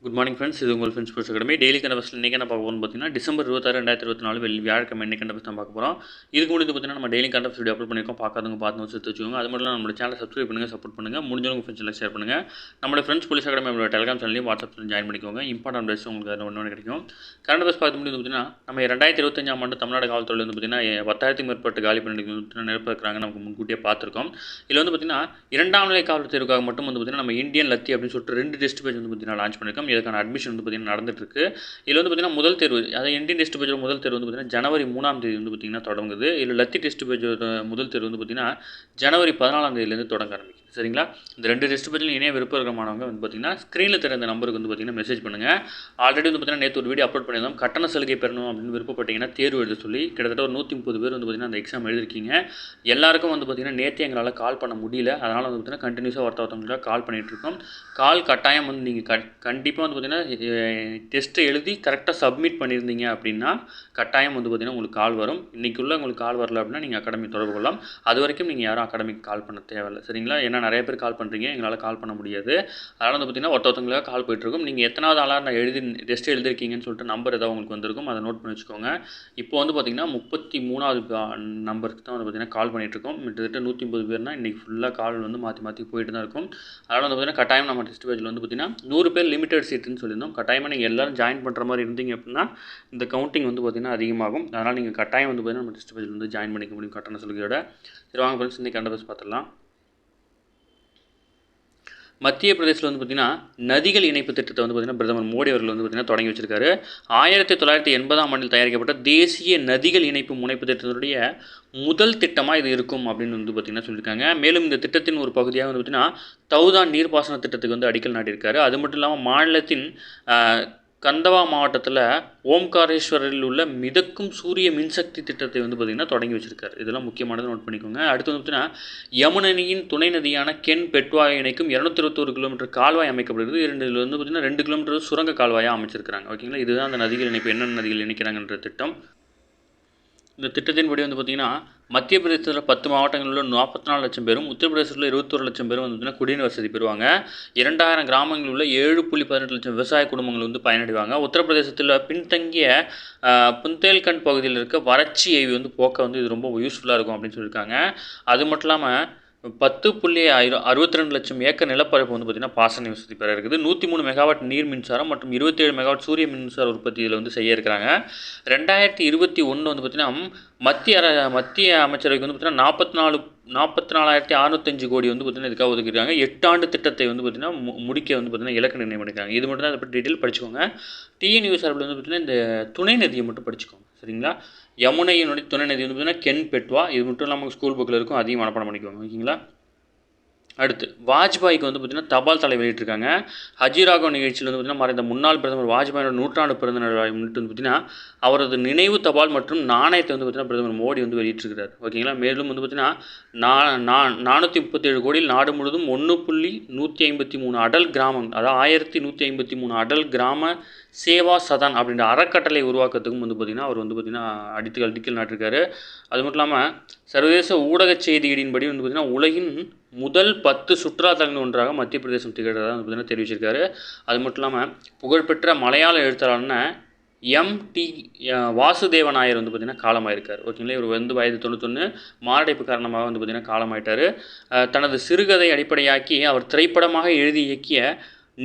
Good morning friends. இது உங்கள் friends sports academy. Daily கண்டபஸ்ட்டில் இன்றைக்கி என்ன பார்க்க போகிறோம்னு பார்த்தீங்கன்னா டிசம்பர் 26, 2024 வியாழக்கிழமை இன்னைக்கு கண்டபஸ் தான் பார்க்க போகிறோம். இதுக்கு முன்னாடி பார்த்தீங்கன்னா நம்ம டெய்லி கண்டபஸ் வீடியோ அப்லோட் பண்ணியிருக்கோம். பார்க்காதவங்க பார்த்து சேர்த்து வச்சுக்கோங்க. அது மட்டும் நம்மளோட சேனலை சப்ஸ்கிரைப் பண்ணுங்கள், சப்போர்ட் பண்ணுங்கள். முடிஞ்சவங்க ஃப்ரெண்ட்ஸ் எல்லாம் ஷேர் பண்ணுங்கள். நம்மளோட ஃப்ரெண்ட்ஸ் போலீஸ் அகாடமியோட டெலிகிராம் சேனலையும் வாட்ஸ்அப்பில் ஜாயின் பண்ணிக்கோங்க. இம்பார்ட்டன்ட் பேஸ் உங்களுக்கு அதில் ஒன்று கிடைக்கும். கண்டபஸ் பார்த்து முடியும் பார்த்தீங்கன்னா நம்ம 2025 ஆண்டு தமிழ்நாடு காவல்துறையில் வந்து பார்த்தீங்கன்னா 10,000 மேற்பட்ட காலி பணியிடங்கள் நிரப்பிருக்கிறாங்க. நமக்கு முன்கூட்டியே பார்த்துருக்கோம். இதில் வந்து பார்த்தீங்கன்னா 2ஆம் நிலை காவல் தேர்வுக்காக மட்டும் வந்து பார்த்தீங்கன்னா நம்ம இந்தியன் லத்தி அப்படின்னு சொல்லிட்டு 2 டெஸ்ட் பேஜ் வந்து பார்த்தீங்கன்னா லான்ச் பண்ணியிருக்கோம். இதுக்கான அட்மிஷன் வந்து நடந்துட்டு இருக்கு. இதில் வந்து பார்த்தீங்கன்னா முதல் தேர்வு, அதாவது இந்தியன் டெஸ்ட் பேஜோட முதல் தேர்வு வந்து பார்த்தீங்கன்னா ஜனவரி 3ஆம் தேதி வந்து பார்த்தீங்கன்னா தொடங்குது. இதில் லத்தி டெஸ்ட் பேஜோட முதல் தேர்வு வந்து பார்த்தீங்கன்னா ஜனவரி 14ஆம் தேதியிலேருந்து தொடங்க ஆரம்பிக்குது. சரிங்களா? இந்த 2 டெஸ்ட் பேஜில் இணைய விருப்ப இருக்கிறமானவங்க வந்து பார்த்தீங்கன்னா ஸ்க்ரீனில் தெரிந்த நம்பருக்கு வந்து பார்த்தீங்கன்னா மெசேஜ் பண்ணுங்கள். ஆல்ரெடி வந்து பார்த்தீங்கன்னா நேற்று ஒரு வீடியோ அப்லோட் பண்ணியிருந்தோம். கட்டண சலுகை பெறணும் அப்படின்னு விருப்பப்பட்டீங்கன்னா தேர்வு எழுத சொல்லி கிட்டத்தட்ட ஒரு 130 பேர் வந்து பார்த்தீங்கன்னா அந்த எக்ஸாம் எழுதிருக்கீங்க. எல்லாருக்கும் வந்து பார்த்தீங்கன்னா நேற்று எங்களால் கால் பண்ண முடியல. அதனால் வந்து பார்த்தீங்கன்னா கண்டினியூஸாக ஒருத்தவங்களுக்காக கால் பண்ணிகிட்டு இருக்கோம். கால் கட்டாயம் வந்து நீங்கள் கண்டிப்பாக வந்து பார்த்தீங்கன்னா டெஸ்ட்டை எழுதி கரெக்டாக சப்மிட் பண்ணியிருந்தீங்க அப்படின்னா கட்டாயம் வந்து பார்த்தீங்கன்னா உங்களுக்கு கால் வரும். இன்றைக்குள்ளே உங்களுக்கு கால் வரல அப்படின்னா நீங்கள் அகாடமி தொடர்பு கொள்ளலாம். அது வரைக்கும் நீங்கள் யாரும் அகாடமிக்கு கால் பண்ண தேவையில்லை. சரிங்களா? ஏன்னா நிறைய பேர் கால் பண்ணுறீங்க, எங்களால் கால் பண்ண முடியாது. அதனால் வந்து பார்த்தீங்கன்னா ஒருத்தவங்களுக்காக கால் போயிட்டுருக்கும். நீங்கள் எத்தனாவது ஆளாக நான் டெஸ்ட் எழுதிருக்கீங்கன்னு சொல்லிட்டு நம்பர் ஏதாவது உங்களுக்கு வந்திருக்கும், அதை நோட் பண்ணி வச்சுக்கோங்க. இப்போ வந்து பார்த்தீங்கன்னா 33வது நம்பருக்கு தான் வந்து பார்த்தீங்கன்னா கால் பண்ணிகிட்ருக்கோம். கிட்டத்தட்ட 150 பேர்னால் இன்றைக்கி ஃபுல்லாக கால் வந்து மாற்றி போயிட்டு தான் இருக்கும். அதனால் வந்து பார்த்தீங்கன்னா கட்டாயம் நம்ம டெஸ்ட் பேஜில் வந்து பார்த்தீங்கன்னா 100 பேர் லிமிடெட் சீட்டுன்னு சொல்லியிருந்தோம். கட்டாயமாக நீங்கள் எல்லோரும் ஜாயின் பண்ணுற மாதிரி இருந்தீங்க அப்படின்னா இந்த கவுண்டிங் வந்து பார்த்திங்கன்னா அதிகமாகும். அதனால் நீங்கள் கட்டாயம் வந்து பார்த்திங்கன்னா நம்ம டெஸ்ட் பேஜில் வந்து ஜாயின் பண்ணிக்க முடியும் கட்டண சலுகையோட. சரி வாங்க ஃப்ரெண்ட்ஸ், இன்றைக்கி கண்டபஸ் பார்த்துடலாம். மத்திய பிரதேசத்தில் வந்து பார்த்திங்கன்னா நதிகள் இணைப்பு திட்டத்தை வந்து பார்த்திங்கன்னா பிரதமர் மோடி அவர்கள் வந்து பார்த்திங்கன்னா தொடங்கி வச்சிருக்காரு. 1980ஆம் ஆண்டில் தயாரிக்கப்பட்ட தேசிய நதிகள் இணைப்பு முனைப்பு திட்டத்தினுடைய முதல் திட்டமாக இது இருக்கும் அப்படின்னு வந்து பார்த்திங்கன்னா சொல்லியிருக்காங்க. மேலும் இந்த திட்டத்தின் ஒரு பகுதியாக வந்து பார்த்திங்கன்னா தௌதான் நீர்ப்பாசன திட்டத்துக்கு வந்து அடிக்கல் நாட்டியிருக்காரு. அது மட்டும் இல்லாமல் மாநிலத்தின் கந்தவா மாவட்டத்தில் ஓம்காரேஸ்வரில் உள்ள மிதக்கும் சூரிய மின்சக்தி திட்டத்தை வந்து பார்த்திங்கன்னா தொடங்கி வச்சிருக்காரு. இதெல்லாம் முக்கியமானது நோட் பண்ணிக்கோங்க. அடுத்து வந்து பார்த்திங்கன்னா யமுனையின் துணை நதியான கென் பெட்வாயை இணைக்கும் 221 கிலோமீட்டர் கால்வாய் அமைக்கப்படுகிறது. இதில் வந்து பார்த்திங்கன்னா 2 கிலோமீட்டர் சுரங்க கால்வாயாக அமைச்சிருக்கிறாங்க. ஓகேங்களா? இதுதான் அந்த நதிகள் இணைப்பு, என்னென்ன நதிகள் இணைக்கிறாங்கன்ற திட்டம். இந்த திட்டத்தின்படி வந்து பார்த்திங்கன்னா மத்திய பிரதேசத்தில் 10 மாவட்டங்களில் உள்ள 44 லட்சம் பேரும், உத்தரப்பிரதேசத்தில் 21 லட்சம் பேரும் வந்து பார்த்திங்கன்னா குடிநீர் வசதி பெறுவாங்க. 2000 கிராமங்களில் உள்ள 7.18 லட்சம் விவசாய குடும்பங்கள் வந்து பயனடைவாங்க. உத்தரப்பிரதேசத்தில் பின்தங்கிய புந்தேல்கண்ட் பகுதியில் இருக்க வறட்சியை வந்து போக்க வந்து இது ரொம்ப யூஸ்ஃபுல்லாக இருக்கும் அப்படின்னு சொல்லியிருக்காங்க. அது மட்டும் இல்லாமல் 10.62 லட்சம் ஏக்கர் நிலப்பரப்பு வந்து பார்த்திங்கன்னா பாசன வசதி பெற இருக்குது. 103 மெகாவாட் நீர் மின்சாரம் மற்றும் 27 மெகாவாட் சூரிய மின்சார உற்பத்தி இதில் வந்து செய்ய இருக்கிறாங்க. 2021 வந்து பார்த்திங்கன்னா மத்திய அமைச்சரவைக்கு வந்து பார்த்திங்கன்னா 44,605 கோடி வந்து பார்த்திங்கன்னா இதுக்காக ஒதுக்கிருக்காங்க. 8 ஆண்டு திட்டத்தை வந்து பார்த்திங்கன்னா முடிக்க வந்து பார்த்திங்கன்னா இலக்கு நிர்ணயம் பண்ணியிருக்காங்க. இது மட்டும் தான் அதை பற்றி டீட்டெயில் படிச்சுக்கோங்க. டிஎன்யூ சார்பில் வந்து பார்த்திங்கன்னா இந்த துணை நதியை மட்டும் படிச்சுக்கோங்க. சரிங்களா? யமுனையினுடைய துணை நதி வந்து பார்த்திங்கன்னா கென் பெட்வா. இது மட்டும் இல்லாமல் ஸ்கூல் புக்கில் இருக்கும், அதையும் மனப்பாடம் பண்ணிக்கோங்க. ஓகேங்களா? அடுத்து வாஜ்பாய்க்கு வந்து பார்த்திங்கன்னா தபால் தலை வெளியிட்டிருக்காங்க. ஹஜிராகவ் நிகழ்ச்சியில் வந்து பார்த்திங்கன்னா மறைந்த முன்னாள் பிரதமர் வாஜ்பாயோட 100ஆண்டு பிறந்த நாள் முன்னிட்டு வந்து பார்த்திங்கன்னா அவரது நினைவு தபால் மற்றும் நாணயத்தை வந்து பார்த்திங்கன்னா பிரதமர் மோடி வந்து வெளியிட்டிருக்கிறார். ஓகேங்களா? மேலும் வந்து பார்த்திங்கன்னா 437 கோடியில் நாடு முழுவதும் 1.153 அடல் கிராமம், அதாவது 1153 அடல் கிராம சேவா சதான் அப்படின்ற அறக்கட்டளை உருவாக்கத்துக்கும் வந்து பார்த்திங்கன்னா அவர் வந்து பார்த்திங்கன்னா அடிக்கல் நாட்டிருக்காரு. அது மட்டும் இல்லாமல் சர்வதேச ஊடக செய்தியின்படி வந்து பார்த்திங்கன்னா உலகின் முதல் 10 சுற்றுலாத்தலங்கள் ஒன்றாக மத்திய பிரதேசம் திகழ்கிறதா வந்து பார்த்திங்கன்னா தெரிவிச்சிருக்காரு. அது மட்டும் இல்லாமல் புகழ்பெற்ற மலையாள எழுத்தாளரான எம்.டி. வாசுதேவ நாயர் வந்து பார்த்திங்கன்னா காலமாயிருக்கார். ஓகேங்களா? இவர் வந்து வயது 91, மாரடைப்பு காரணமாக வந்து பார்த்திங்கன்னா காலமாயிட்டார். தனது சிறுகதை அடிப்படையாக்கி அவர் திரைப்படமாக எழுதி இயக்கிய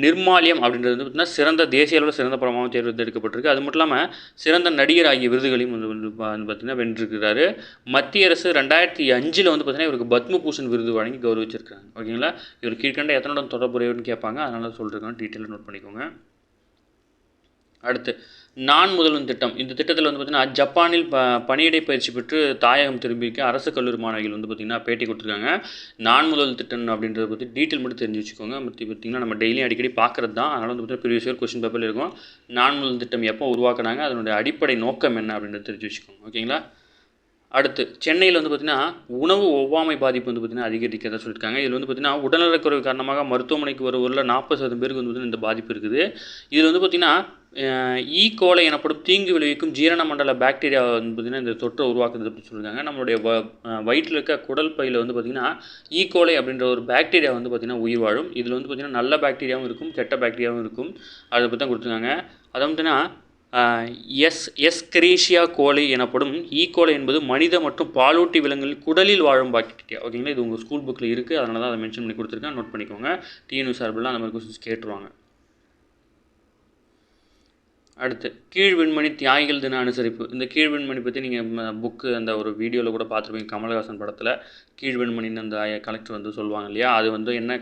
நிர்மால்யம் அப்படின்றது வந்து பார்த்திங்கன்னா சிறந்த தேசிய அளவில் சிறந்த படமாகவும் தேர்ந்தெடுக்கப்பட்டிருக்கு. அது மட்டும் இல்லாமல் சிறந்த நடிகர் ஆகிய விருதுகளையும் வந்து பார்த்திங்கன்னா வென்றிருக்கிறாரு. மத்திய அரசு 2005 வந்து பார்த்திங்கன்னா இவருக்கு பத்மபூஷன் விருது வழங்கி கௌரவிச்சிருக்காங்க. ஓகேங்களா? இவர் கீழ்கண்ட எத்தனோட தொடர்புடையவர்னு கேட்பாங்க, அதனால் சொல்லியிருக்காங்க. டீட்டெயிலாக நோட் பண்ணிக்கோங்க. அடுத்து நான் முதல்வன் திட்டம். இந்த திட்டத்தில் வந்து பார்த்திங்கன்னா ஜப்பானில் பணியிடை பயிற்சி பெற்று தாயகம் திரும்பிக்க அரசு கல்லூரி மாணவிகள் வந்து பார்த்திங்கன்னா பேட்டி கொடுத்துருக்காங்க. நான் முதல் திட்டம் அப்படின்றத பற்றி டீட்டெயில் மட்டும் தெரிஞ்சு வச்சுக்கோங்க. பார்த்திங்கன்னா நம்ம டெய்லியும் அடிக்கடி பார்க்குறது தான். அதனால் வந்து பார்த்திங்கன்னா ப்ரீவியஸ் இயர் கொஸ்டின் பேப்பரில் இருக்கும். நான் முதல் திட்டம் எப்போ உருவாக்குனாங்க, அதனுடைய அடிப்படை நோக்கம் என்ன அப்படின்றத தெரிஞ்சு வச்சுக்கோங்க. ஓகேங்களா? அடுத்து சென்னையில் வந்து பார்த்திங்கன்னா உணவு ஒவ்வாமை பாதிப்பு வந்து பார்த்திங்கன்னா அதிகரிக்கிறதா சொல்லியிருக்காங்க. இதில் வந்து பார்த்திங்கன்னா உடல்நலக்குறைவு காரணமாக மருத்துவமனைக்கு வருவதில் 40% பேருக்கு வந்து பார்த்திங்கன்னா இந்த பாதிப்பு இருக்குது. இதில் வந்து பார்த்திங்கன்னா ஈகோலை எனப்படும் தீங்கு விளைவிக்கும் ஜீரண மண்டல பாக்டீரியா வந்து பார்த்திங்கன்னா இந்த தொற்றை உருவாக்குது அப்படின்னு சொல்லியிருக்காங்க. நம்மளுடைய வயிற்றில் இருக்க குடல் பையில் வந்து பார்த்திங்கன்னா ஈகோலை அப்படின்ற ஒரு பாக்டீரியா வந்து பார்த்திங்கன்னா உயிர் வாழும். இதில் வந்து பார்த்திங்கன்னா நல்ல பாக்டீரியாவும் இருக்கும், கெட்ட பாக்டீரியாவும் இருக்கும். அதை பற்றி தான் கொடுத்துருக்காங்க. அதை வந்துன்னா எஸ்கெரிஷியா கோலை எனப்படும் ஈகோலை என்பது மனித மற்றும் பாலூட்டி விலங்குகளில் குடலில் வாழும் பாக்டீரியா. ஓகேங்களா, இது உங்கள் ஸ்கூல் புக்கில் இருக்குது, அதனால தான் அதை மென்ஷன் பண்ணி கொடுத்துருக்கேன். நோட் பண்ணிக்கோங்க. டிஎன்யூ சார்பில் அந்த மாதிரி கொஸ்டின்ஸ் கேட்டுருவாங்க. அடுத்து கீழ்விண்மணி தியாகிகள் தின அனுசரிப்பு. இந்த கீழ்விண்மணி பற்றி நீங்கள் புக்கு அந்த ஒரு வீடியோவில் கூட பார்த்துருப்பீங்க. கமல்ஹாசன் படத்தில் கீழ்விண்மணின்னு அந்த கலெக்டர் வந்து சொல்லுவாங்க இல்லையா, அது வந்து என்ன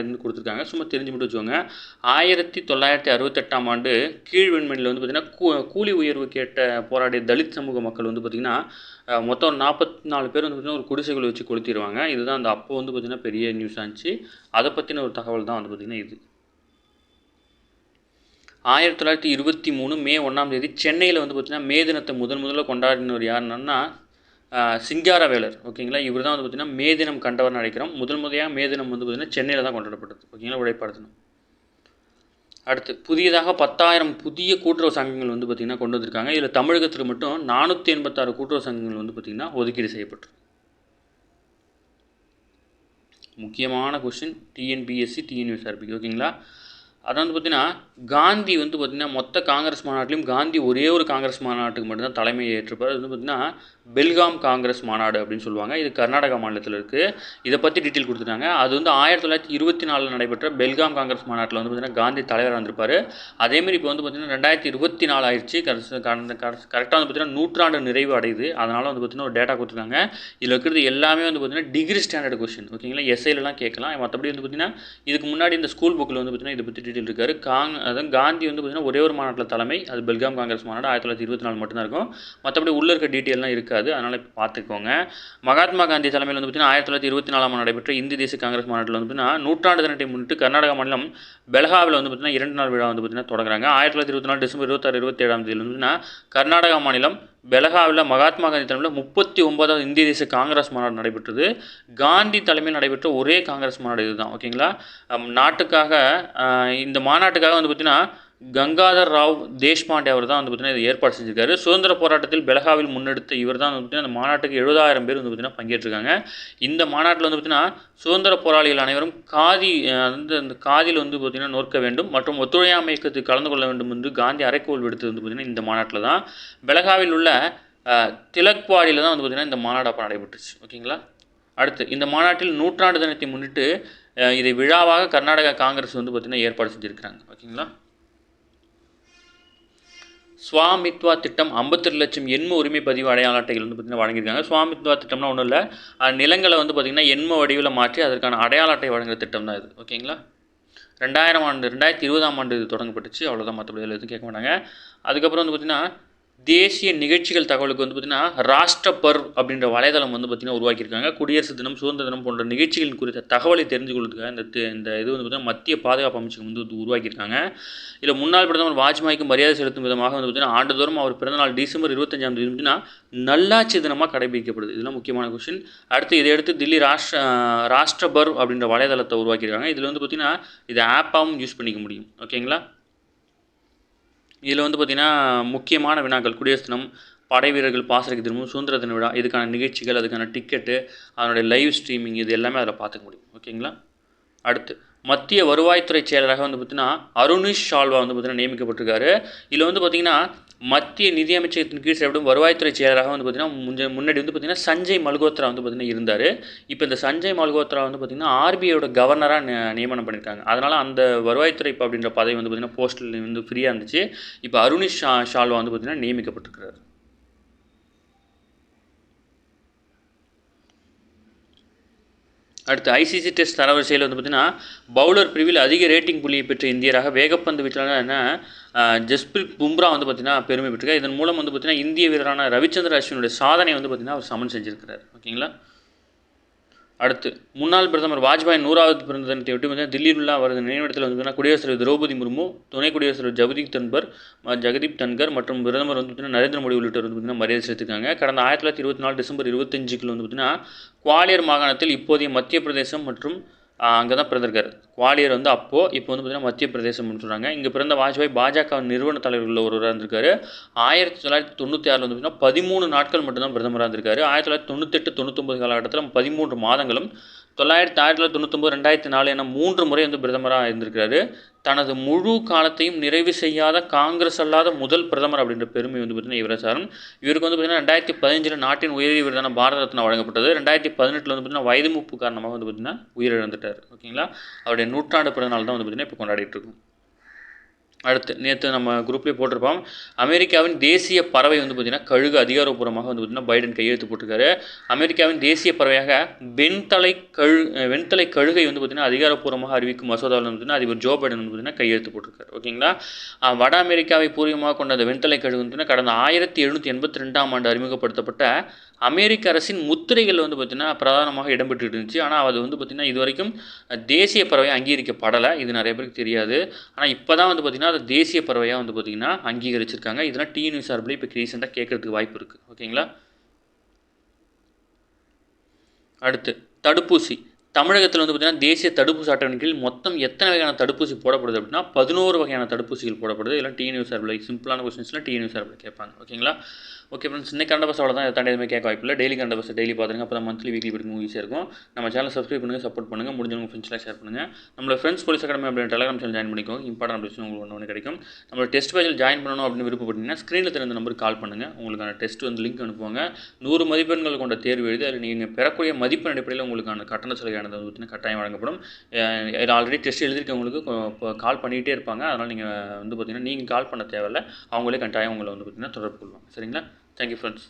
இருந்து கொடுத்துருக்காங்க சும்மா தெரிஞ்சு மட்டும் வச்சுக்கோங்க. 1968ஆம் ஆண்டு கீழ்விண்மணியில் வந்து பார்த்திங்கன்னா கூலி உயர்வு கேட்ட போராடிய தலித் சமூக மக்கள் வந்து பார்த்திங்கன்னா மொத்தம் 44 பேர் வந்து பார்த்திங்கன்னா ஒரு குடிசைகளை வச்சு கொளுத்திடுவாங்க. இதுதான் அந்த அப்போ வந்து பார்த்திங்கன்னா பெரிய நியூஸ் ஆச்சு. அதை பற்றின ஒரு தகவல் தான் வந்து பார்த்திங்கன்னா இது. 1923 மே 1ஆம் தேதி சென்னையில் வந்து பார்த்திங்கன்னா மே தினத்தை முதல்ல கொண்டாடினவர் யாருன்னா சிங்காரவேலர். ஓகேங்களா, இவர் தான் வந்து பார்த்திங்கன்னா மே தினம் கண்டவர்னு நினைக்கிறோம். முறையாக மே தினம் வந்து பார்த்திங்கன்னா சென்னையில் தான் கொண்டாடப்பட்டது. ஓகேங்களா, உழைப்பாளர் தினம். அடுத்து புதியதாக 10,000 புதிய கூட்டுறவு சங்கங்கள் வந்து பார்த்திங்கன்னா கொண்டு வந்திருக்காங்க. இதில் தமிழகத்தில் மட்டும் 486 கூட்டுறவு சங்கங்கள் வந்து பார்த்திங்கன்னா ஒதுக்கீடு செய்யப்பட்டு. முக்கியமான கொஸ்டின் டிஎன்பிஎஸ்சி டிஎன்யூஎஸ்ஆர்பி. ஓகேங்களா, அதை வந்து பார்த்திங்கன்னா காந்தி வந்து பார்த்திங்கன்னா மொத்த காங்கிரஸ் மாநாட்டிலையும் காந்தி ஒரே ஒரு காங்கிரஸ் மாநாட்டுக்கு மட்டும்தான் தலைமையை ஏற்றிருப்பார். அது வந்து பார்த்திங்கன்னா பெல்காம் காங்கிரஸ் மாநாடு அப்படின்னு சொல்லுவாங்க. இது கர்நாடகா மாநிலத்தில் இருக்குது. இதை பற்றி டீட்டெயில் கொடுத்துட்டாங்க. அது வந்து 1924 நடைபெற்ற பெல்காம் காங்கிரஸ் மாநாட்டில் வந்து பார்த்திங்கன்னா காந்தி தலைவராக வந்திருப்பார். அதேமாதிரி இப்போ வந்து பார்த்திங்கன்னா 2024 ஆயிடுச்சு. கரெக்டாக வந்து பார்த்திங்கன்னா நூற்றாண்டு நிறைவு அடையுது. அதனால் வந்து பார்த்திங்கன்னா ஒரு டேட்டா கொடுத்துருக்காங்க. இதில் இருக்கிறது எல்லாமே வந்து பார்த்திங்கன்னா டிகிரி ஸ்டாண்டர்ட் கொஸ்டின். ஓகேங்களா, எஸ்ஐலலாம் கேட்கலாம். மற்றபடி வந்து பார்த்திங்கன்னா இதுக்கு முன்னாடி இந்த ஸ்கூல் புக்கில் வந்து பார்த்திங்கன்னா இதை பற்றி டீட்டெயில் இருக்காரு. அதான் காந்தி வந்து பார்த்திங்கன்னா ஒரே ஒரு மாநாட்டில் தலைமை, அது பெல்காம் காங்கிரஸ் மாநாடு 1924 மட்டும்தான் இருக்கும். மற்றபடி உள்ள இருக்க டீட்டெயிலாம் இருக்காது. அதனால் இப்போ பார்த்துக்கோங்க. மகாத்மா காந்தி தலைமையில் வந்து பார்த்திங்கன்னா 1924 நடைபெற்ற இந்திய தேசிய காங்கிரஸ் மாநாட்டில் வந்து பார்த்திங்கன்னா நூற்றாண்டு தினத்தை முன்னிட்டு கர்நாடகா மாநிலம் பெலகாவில் வந்து பார்த்திங்கன்னா 2 நாள் விழா வந்து பார்த்திங்கன்னா தொடங்குறாங்க. 1924 டிசம்பர் 26, 27ஆம் தேதி வந்து பார்த்திங்கன்னா கர்நாடகா மாநிலம் பெலகாவில் மகாத்மா காந்தி தலைமையில் 39வது இந்திய தேசிய காங்கிரஸ் மாநாடு நடைபெற்றது. காந்தி தலைமையில் நடைபெற்ற ஒரே காங்கிரஸ் மாநாடு இதுதான். ஓகேங்களா, நாட்டுக்காக இந்த மாநாட்டுக்காக வந்து பார்த்திங்கன்னா கங்காதர் ராவ் தேஷ்பாண்டே அவர் தான் வந்து பார்த்திங்கன்னா இதை ஏற்பாடு செஞ்சிருக்காரு. சுதந்திர போராட்டத்தில் பெலகாவில் முன்னெடுத்த இவர் தான் வந்து பார்த்திங்கன்னா அந்த மாநாட்டுக்கு 70,000 பேர் வந்து பார்த்திங்கன்னா பங்கேற்றிருக்காங்க. இந்த மாநாட்டில் வந்து பார்த்திங்கன்னா சுதந்திர போராளிகள் அனைவரும் அந்த காதியில் வந்து பார்த்திங்கன்னா நோக்க வேண்டும் மற்றும் ஒத்துழையாமை இயக்கத்தில் கலந்து கொள்ள வேண்டும் என்று காந்தி அறைகோல் விடுத்தது வந்து பார்த்திங்கன்னா இந்த மாநாட்டில் தான். பெலகாவில் உள்ள திலக்வாடியில் தான் வந்து பார்த்திங்கன்னா இந்த மாநாடு அப்போ நடைபெற்றுச்சு. ஓகேங்களா, அடுத்து இந்த மாநாட்டில் நூற்றாண்டு தினத்தை முன்னிட்டு இதை விழாவாக கர்நாடகா காங்கிரஸ் வந்து பார்த்திங்கன்னா ஏற்பாடு செஞ்சுருக்கிறாங்க. ஓகேங்களா, ஸ்வாமித்வா திட்டம் 52 லட்சம் எண்ம உரிமை பதிவு அடையாள அட்டைகள் வந்து பார்த்திங்கன்னா வழங்கியிருக்காங்க. ஸ்வாமித்வா திட்டம்னா ஒன்றும் இல்லை, நிலங்களை வந்து பார்த்திங்கன்னா எண்ம வடிவில் மாற்றி அதற்கான அடையாள அட்டை வழங்குகிற திட்டம் தான் இது. ஓகேங்களா, 2020ஆம் ஆண்டு இது தொடங்கப்பட்டுச்சு. அவ்வளோதான், மற்றபடி எதுவும் கேட்க மாட்டாங்க. அதுக்கப்புறம் வந்து பார்த்திங்கன்னா தேசிய நிகழ்ச்சிகள் தகவலுக்கு வந்து பார்த்திங்கன்னா ராஷ்டிர பர்வ் அப்படின்ற வலைதளம் வந்து பார்த்திங்கன்னா உருவாக்கியிருக்காங்க. குடியரசு தினம், சுதந்திர தினம் போன்ற நிகழ்ச்சிகள் குறித்த தகவலை தெரிந்து கொள்வதற்காக இந்த இது வந்து பார்த்திங்கன்னா மத்திய பாதுகாப்பு அமைச்சகம் வந்து உருவாக்கியிருக்காங்க. இதில் முன்னாள் பிரதமர் வாஜ்பாய்க்கு மரியாதை செலுத்தும் விதமாக வந்து பார்த்திங்கன்னா ஆண்டுதோறும் அவர் பிறந்தநாள் டிசம்பர் 25ஆம் தேதி பார்த்திங்கன்னா நல்லாட்சி தினமாக கடைபிடிக்கப்படுது. இதெல்லாம் முக்கியமான கொஸ்டின். அடுத்து இதையடுத்து தில்லி ராஷ்டிர பர்வ் அப்படின்ற வலைதளத்தை உருவாக்கியிருக்காங்க. இதில் வந்து பார்த்திங்கன்னா இதை ஆப்பாகவும் யூஸ் பண்ணிக்க முடியும். ஓகேங்களா, இதில் வந்து பார்த்திங்கன்னா முக்கியமான வினாக்கள் குடியரசு தினம், படை வீரர்கள் பாசறைக்கு திரும்பும், சுதந்திர தின விழா, இதுக்கான நிகழ்ச்சிகள், அதுக்கான டிக்கெட்டு, அதனுடைய லைவ் ஸ்ட்ரீமிங், இது எல்லாமே அதில் பார்த்துக்க முடியும். ஓகேங்களா, அடுத்து மத்திய வருவாய்த்துறை செயலராக வந்து பார்த்திங்கன்னா அருணிஷ் ஷால்வா வந்து பார்த்திங்கன்னா நியமிக்கப்பட்டிருக்காரு. இதில் வந்து பார்த்திங்கன்னா மத்திய நிதி அமைச்சகத்தின் கீழ் செயல்படும் வருவாய்த்துறை செயலராக வந்து பார்த்திங்கன்னா முன்னாடி வந்து பார்த்திங்கன்னா சஞ்சய் மல்கோத்ரா வந்து பார்த்திங்கன்னா இருந்தார். இப்போ இந்த சஞ்சய் மல்கோத்ரா வந்து பார்த்திங்கன்னா ஆர்பிஐயோட கவர்னராக நியமனம் பண்ணியிருக்காங்க. அதனால் அந்த வருவாய்த்துறை இப்போ அப்படின்ற பதவி வந்து பார்த்திங்கன்னா போஸ்டில் வந்து ஃப்ரீயாக இருந்துச்சு. இப்போ அருணிஷ் ஷால்வா வந்து பார்த்திங்கன்னா நியமிக்கப்பட்டிருக்கிறார். அடுத்து ஐசிசி டெஸ்ட் தரவரிசையில் வந்து பார்த்திங்கன்னா பவுலர் பிரிவில் அதிக ரேட்டிங் புள்ளியை பெற்ற இந்தியராக வேகப்பந்து வீச்சாளரான ஜஸ்பிரித் பும்ரா வந்து பார்த்திங்கன்னா பெருமை பெற்றிருக்கார். இதன் மூலம் வந்து பார்த்திங்கன்னா இந்திய வீரரான ரவிச்சந்திர அஸ்வினுடைய சாதனை வந்து பார்த்திங்கன்னா அவர் சமன் செஞ்சுருக்கிறார். ஓகேங்களா, அடுத்து முன்னாள் பிரதமர் வாஜ்பாய் 100வது பிறந்த தினத்தையொட்டி பார்த்தீங்கன்னா தில்லியில் உள்ள அவரது நினைவிடத்தில் வந்து பார்த்தீங்கன்னா குடியரசுத் தலைவர் திரௌபதி முர்மு, துணை குடியரசுத் தலைவர் ஜெகதீப் தன்கர் மற்றும் பிரதமர் வந்து பார்த்தீங்கன்னா நரேந்திர மோடி உள்ளிட்டோர் வந்து பார்த்தீங்கன்னா மரியாதை செலுத்திருக்காங்க. கடந்த 1924 டிசம்பர் 25 வந்து பார்த்தீங்கன்னா குவாலியர் மாகாணத்தில் இப்போதைய மத்திய பிரதேசம் மற்றும் அங்கே தான் பிறந்திருக்காரு. குவாலியர் வந்து இப்போ வந்து பார்த்தீங்கன்னா மத்திய பிரதேசம்னு சொல்கிறாங்க. இங்கே பிறந்த வாஜ்பாய் பாஜக நிறுவன தலைவர்களில் ஒருவராக இருந்திருக்காரு. 1996 வந்து பார்த்தீங்கன்னா 13 நாட்கள் மட்டும்தான் பிரதமராக இருந்திருக்காரு. 1998, 99 காலகட்டத்தில் 13 மாதங்களும், 1999, 2004 என 3 முறை வந்து பிரதமராக இருந்திருக்காரு. தனது முழு காலத்தையும் நிறைவு செய்யாத காங்கிரஸ் அல்லாத முதல் பிரதமர் அப்படின்ற பெருமை வந்து பார்த்தீங்கன்னா இவரை சாரும். இவருக்கு வந்து பார்த்தீங்கன்னா 2015 நாட்டின் உயரிய விருதான பாரத ரத்னா வழங்கப்பட்டது. 2018 வந்து பார்த்தீங்கன்னா வயது மூப்பு காரணமாக வந்து பார்த்தீங்கன்னா உயிரிழந்துட்டார். ஓகேங்களா, அவருடைய நூற்றாண்டு பிறந்தநாள் தான் வந்து பார்த்தீங்கன்னா இப்போ கொண்டாடிட்டு இருக்கோம். அடுத்து நேற்று நம்ம குரூப்லேயே போட்டிருப்போம். அமெரிக்காவின் தேசிய பறவை வந்து பார்த்திங்கன்னா கழுகு அதிகாரப்பூர்வமாக வந்து பார்த்திங்கன்னா பைடன் கையெழுத்து போட்டிருக்காரு. அமெரிக்காவின் தேசிய பறவையாக வெண்தலை கழுகை வந்து பார்த்திங்கன்னா அதிகாரப்பூர்வமாக அறிவிக்கும் மசோதாவில் வந்து பார்த்திங்கன்னா அதிபர் ஜோ பைடன் வந்து பார்த்திங்கன்னா கையெழுத்து போட்டிருக்காரு. ஓகேங்களா, வட அமெரிக்காவை பூர்வமாக கொண்ட அந்த வெண்தலை கழுகு வந்து கடந்த 1782ஆம் ஆண்டு அறிமுகப்படுத்தப்பட்ட அமெரிக்க அரசின் முத்திரைகள் வந்து பார்த்திங்கன்னா பிரதானமாக இடம்பெற்று இருந்துச்சு. ஆனால் அது வந்து பார்த்திங்கன்னா இது வரைக்கும் தேசிய பறவை அங்கீகரிக்கப்படலை. இது நிறைய பேருக்கு தெரியாது. ஆனால் இப்போ தான் வந்து பார்த்திங்கன்னா அது தேசிய பறவையாக வந்து பார்த்திங்கன்னா அங்கீகரிச்சிருக்காங்க. இதெல்லாம் டிஎன்யூ சார்பில் இப்போ ரீசெண்டாக கேட்கறதுக்கு வாய்ப்பு இருக்குது. ஓகேங்களா, அடுத்து தடுப்பூசி. தமிழகத்தில் வந்து பார்த்திங்கன்னா தேசிய தடுப்பூசி அட்டவணையில் மொத்தம் எத்தனை வகையான தடுப்பூசி போடப்படுது அப்படின்னா 11 வகையான தடுப்பூசிகள் போடப்படுது. இதெல்லாம் டிஎன்யூ சார்பில் சிம்பிளான கொஸ்டின்ஸ்லாம் டிஎன்யூ சார்பில் கேட்பாங்க. ஓகேங்களா, ஓகே ஃப்ரெண்ட்ஸ், இன்னைக்கு கரண்ட் அஃபேர்ஸ் அவ்வளோதான். இதை தாண்டி எதுவுமே கேட்க வாய்ப்பில்லை. டெய்லி கரண்ட் அஃபேர்ஸ் டெய்லி பார்த்துருங்க. அப்போ தான் மந்த்லி வீக்லி படிக்கும் ஈஸியாக இருக்கும். நம்ம சேனல் சப்ஸ்கிரைப் பண்ணுங்கள், சப்போர்ட் பண்ணுங்கள். முடிஞ்சவங்க ஃப்ரெண்ட்ஸ்லாம் ஷேர் பண்ணுங்கள். நம்மளோட ஃப்ரெண்ட்ஸ் போலீஸ் அகாடமி அப்படின்ற டெலிகிராம் சேனல் ஜாயின் பண்ணிக்கோங்க. இம்பார்ட்டன்ட் அப்டேட்ஸ் உங்களுக்கு ஒன்று கிடைக்கும். நம்மளோட டெஸ்ட் பேஜில் ஜாயின் பண்ணணும் அப்படின்னு விருப்பப்பட்டீங்கன்னா ஸ்க்ரீனில் தெரிந்த நம்பருக்கு கால் பண்ணுங்கள். உங்களுக்கான டெஸ்ட் வந்து லிங்க் அனுப்புவாங்க. 100 மதிப்பெண்கள் கொண்ட தேர்வு எழுதி அதில் நீங்கள் பெறக்கூடிய மதிப்பெண் அடிப்படையில் உங்களுக்கான கட்டண சலுகையானது வந்து கட்டாயம் வழங்கப்படும். ஆல்ரெடி டெஸ்ட் எழுதிருக்கவங்களுக்கு கால் பண்ணிகிட்டே இருப்பாங்க. அதனால் நீங்கள் வந்து பார்த்தீங்கன்னா நீங்கள் கால் பண்ண தேவையில்லை, அவங்களே கட்டாயம் உங்களை வந்து பார்த்தீங்கன்னா தொடர்பு கொள்வாங்க. சரிங்களா, தேங்க்யூ ஃப்ரெண்ட்ஸ்.